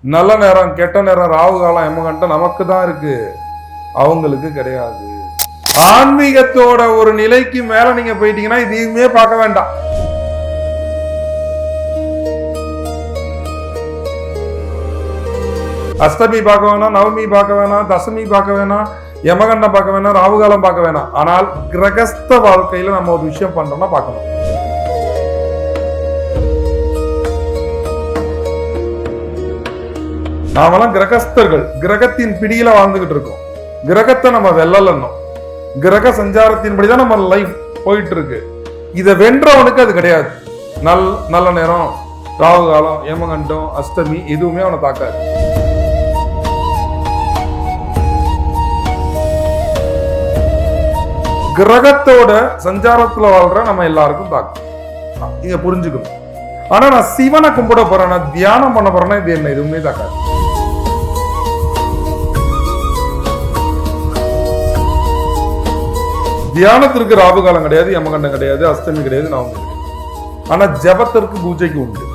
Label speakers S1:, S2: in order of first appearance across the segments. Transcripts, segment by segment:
S1: நல்ல நேரம் கெட்ட நேரம் ராகு காலம் எமகண்டம் நமக்கு தான் இருக்கு, அவங்களுக்கு கிடையாது. ஆன்மீகத்தோட ஒரு நிலைக்கு மேல நீங்க போயிட்டீங்கன்னா இதையுமே பார்க்க வேண்டாம். அஷ்டமி பார்க்க வேணாம், நவமி பார்க்க வேணாம், தசமி பார்க்க வேணாம், யமகண்டம் பார்க்க வேணாம், ராகுகாலம் பார்க்க வேணாம். ஆனால் கிரகஸ்த வாழ்க்கையில நம்ம ஒரு விஷயம் பண்றோம்னா பார்க்கணும். நாமெல்லாம் கிரகஸ்தர்கள், கிரகத்தின் பிடியில வாழ்ந்துகிட்டு இருக்கோம். கிரகத்தை நம்ம வெல்லலன்னும், கிரக சஞ்சாரத்தின்படிதான் நம்ம லைஃப் போயிட்டு இருக்கு. இதை வென்றவனுக்கு அது கிடையாது. நல்ல நேரம், ராகு காலம், யமகண்டம், அஷ்டமி எதுவுமே அவனை தாக்காது. கிரகத்தோட சஞ்சாரத்துல வாழ்ற நம்ம எல்லாருக்கும் தாக்கும். இங்க புரிஞ்சுக்கணும். ஆனா நான் சிவனை கும்பிட போறேன், நான் தியானம் பண்ண போறேன்னா இது என்ன எதுவுமே தாக்காது. தியானத்திற்கு ராகு காலம் கிடையாது, யமகண்டம் கிடையாது, அஷ்டமி கிடையாது, நவமி கிடையாது. ஆனா ஜபத்திற்கு பூஜைக்கு உண்டு.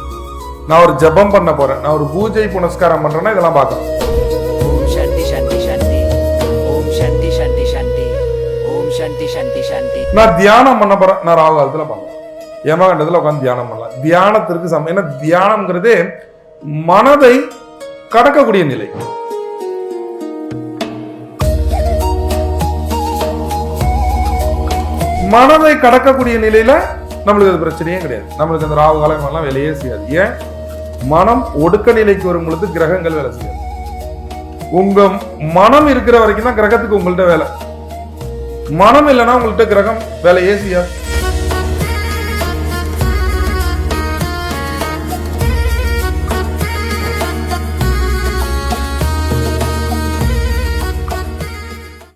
S1: நான் ஒரு ஜபம் பண்ண போறேன், நான் ஒரு பூஜை புனஸ்காரம் பண்றேன்னா இதெல்லாம் பார்க்கணும். நான் தியானம் பண்ண போறேன், நான் ராகு காலத்துல பண்ணலாம், யமகண்டத்துல உட்காந்து தியானம் பண்ணலாம். தியானத்திற்கு சமம். ஏன்னா தியானம்ங்கிறதே மனதை கடக்கக்கூடிய நிலை. மனதை கடக்கக்கூடிய நிலையில நம்மளுக்கு அது பிரச்சனையே கிடையாது. நம்மளுக்கு அந்த ராகு காலம் எல்லாம் வேலையே செய்யாது. ஏன்? மனம் ஒடுக்க நிலைக்கு வரும் பொழுது கிரகங்கள் வேலை செய்யாது. உங்க மனம் இருக்கிற வரைக்கும் தான் கிரகத்துக்கு உங்கள்ட்ட வேலை. மனம் இல்லைன்னா உங்கள்ட்ட கிரகம் வேலையே செய்யாது.